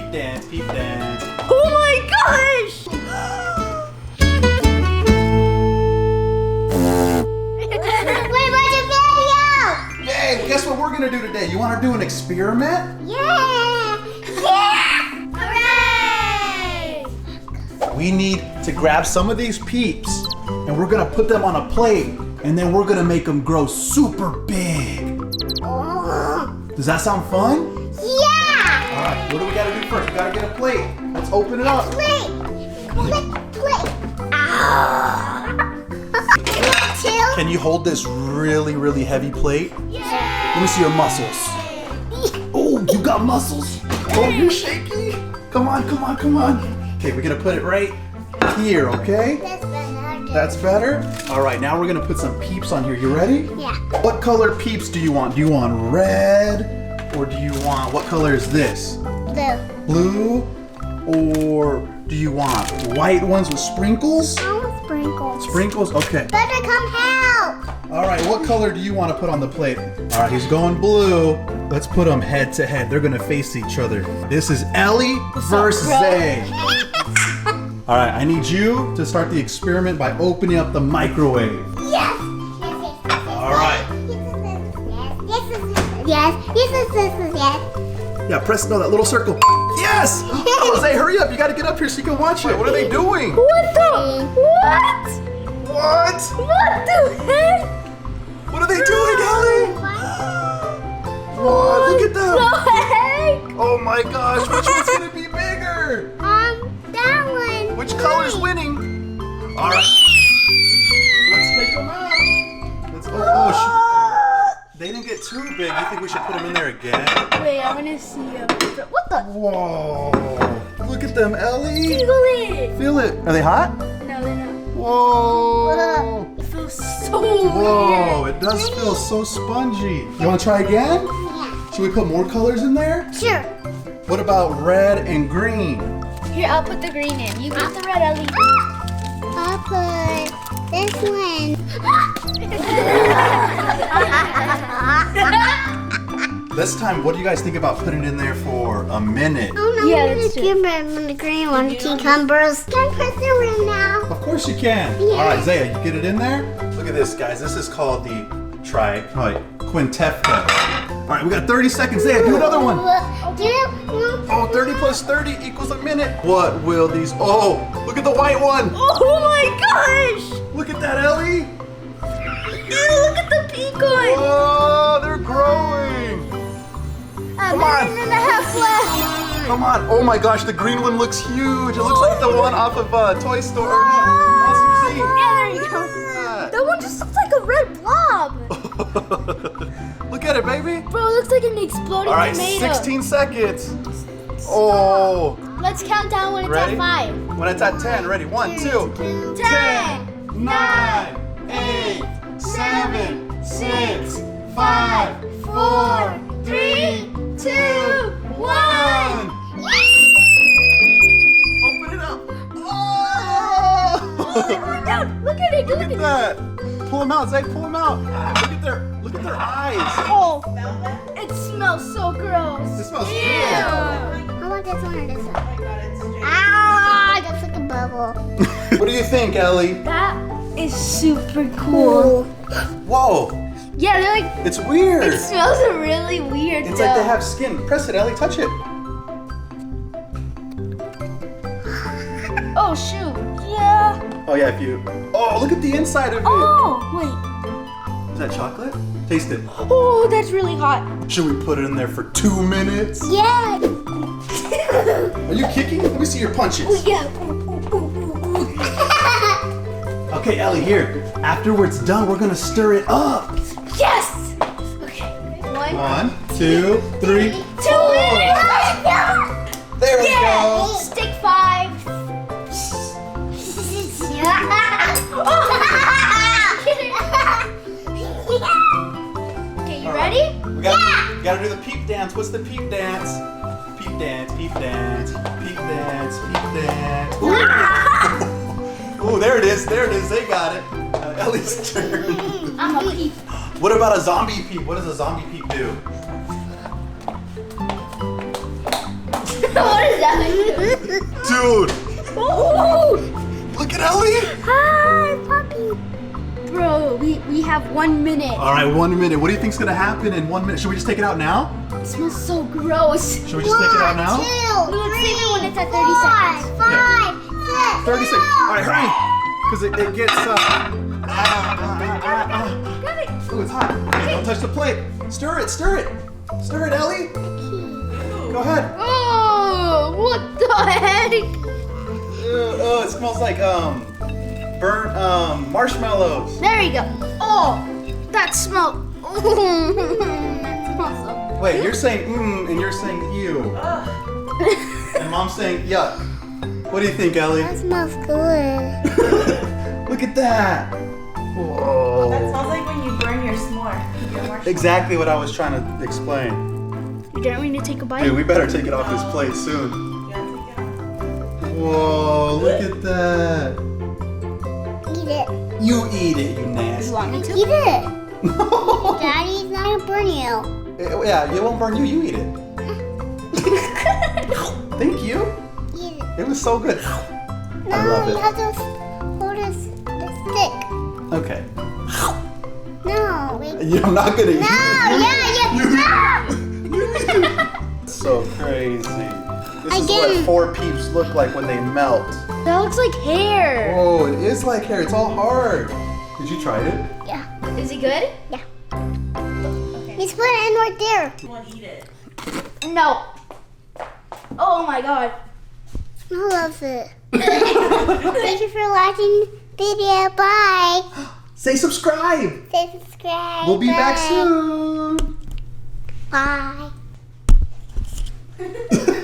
Peep dance, peep dance. Oh my gosh! Wait, watch a video! Yay, guess what we're gonna do today? You wanna do an experiment? Yeah! Yeah! Hooray! We need to grab some of these Peeps and we're gonna put them on a plate and then we're gonna make them grow super big. Oh. Does that sound fun? Yeah! All right, what do we gotta do first? We gotta get a plate. Let's open it up. Plate! Plate! Ow! Two? Can you hold this really, really heavy plate? Yeah! Let me see your muscles. Oh, you got muscles. Oh, you're shaky. Come on, come on, come on. Okay, we're gonna put it right here, okay? That's better. That's better? All right, now we're gonna put some Peeps on here. You ready? Yeah. What color Peeps do you want? Do you want red? Or do you want, what color is this? Blue. Blue? Or do you want white ones with sprinkles? I want sprinkles. Sprinkles? Okay. Better come help! All right, what color do you want to put on the plate? All right, he's going blue. Let's put them head to head. They're gonna face each other. This is Ellie versus Zay. All right, I need you to start the experiment by opening up the microwave. Yes! All right. Yes. Yeah, press no, that little circle. Yes! Oh, Zay, hurry up. You gotta get up here so you can watch it. What are they doing? What the? What? What? What the heck? What are they doing, Ellie? Whoa, look at them. The heck? Oh my gosh, which one's gonna be bigger? That one. Which color's winning? All right. Let's take them out. They didn't get too big. You think we should put them in there again? Wait, I want to see what the? Whoa. Look at them, Ellie. Feel it. Feel it. Are they hot? No, they're not. Whoa. It feels so Whoa, weird. it does feel so spongy. You want to try again? Yeah. Should we put more colors in there? Sure. What about red and green? Here, I'll put the green in. You put the red, Ellie. I'll put this one. This time, what do you guys think about putting it in there for a minute? Oh no, Yeah, I'm that's gonna give them the green one. Cucumbers. Can I press the rim now? Of course you can. Yeah. All right, Zaya, you get it in there? Look at this, guys. This is called the quintetta. All right, we got 30 seconds. Zaya, do another one. Oh, 30 plus 30 equals a minute. What will these, oh, look at the white one. Oh my gosh! Look at that, Ellie. Look at the pink one. Oh, they're growing. Come on. And then I have left. Come on. Oh my gosh, the green one looks huge. It looks like the one off of Toy Story. Or no, Awesome Yeah, there you go. That one just looks like a red blob. Look at it, baby. Bro, it looks like an exploding All right, tomato. 16 seconds. Oh. Let's count down when it's Ready? at 5. When it's at 10, ready? 1, 2, 10, 9, 8, 7, 6, 5, 4, 3, 2, 1. 1. Open it up. Oh! Look at it. Look at that. Pull them out, Zay. Pull them out. Look at their eyes. Oh, it smells so gross. It smells Ew. good. I want this one or this one. Ah, that's like a bubble. What do you think, Ellie? That is super cool. Whoa, Yeah, they're like, it's weird. it smells really weird It's though. like they have skin. Press it, Ellie. Touch it. Oh shoot. Yeah. Oh yeah, if you. Oh, look at the inside of it. Oh, wait. Is that chocolate? Taste it. Oh, that's really hot. Should we put it in there for 2 minutes? Yeah. Are you kicking? Let me see your punches. Yeah. Okay, Ellie, here. After it's done, we're gonna stir it up. Yes. Okay. 1, 2, 3, 2 4. minutes. There we Yeah. go. Stick 5. Okay, you ready? We gotta do the peep dance. What's the peep dance? Peep dance, peep dance, peep dance, peep dance. Ooh, there it is. There it is. They got it. Ellie's turn. I'm a peep. What about a zombie peep? What does a zombie peep do? What is that? Dude, Oh! look at Ellie. Hi, puppy. Bro, we have 1 minute. All right, 1 minute. What do you think's gonna happen in 1 minute? Should we just take it out now? It smells so gross. Should we just take it out now? 2, Let's 3, save it when it's at 30 seconds. 5, 6. 30 seconds. All right, hurry. Because it gets, Oh, it's hot. Okay, don't touch the plate. Stir it, stir it. Stir it, Ellie. Go ahead. Oh, what the heck? Oh, it smells like, burnt, marshmallows. There you go. Oh, that smell. That smells so. Wait, you're saying and you're saying ew. And Mom's saying yuck. What do you think, Ellie? That smells good. Look at that. Whoa. That smells like when you burn your s'more. Your marshmallow. Exactly what I was trying to explain. You don't want me to take a bite? Dude, we better take it off this plate soon. You gotta take it Whoa, look at that. Eat it. You eat it, you You nasty. want me to? Eat it. No. Daddy's not gonna burn you. Yeah, it won't burn you. You eat it. Thank you. Eat it. It was so good. No, I love you it. have to hold the stick. Okay. No, wait. I'm not gonna eat No, it. yeah. So crazy. This is Again. what 4 Peeps look like when they melt. That looks like hair. Oh, it is like hair. It's all hard. Did you try it? Yeah. Is it good? Yeah. Just put it in right there. You won't eat it. No. Oh my god. I love it. Thank you for watching video. Bye. Say subscribe. Say subscribe. We'll be back Bye. soon. Bye.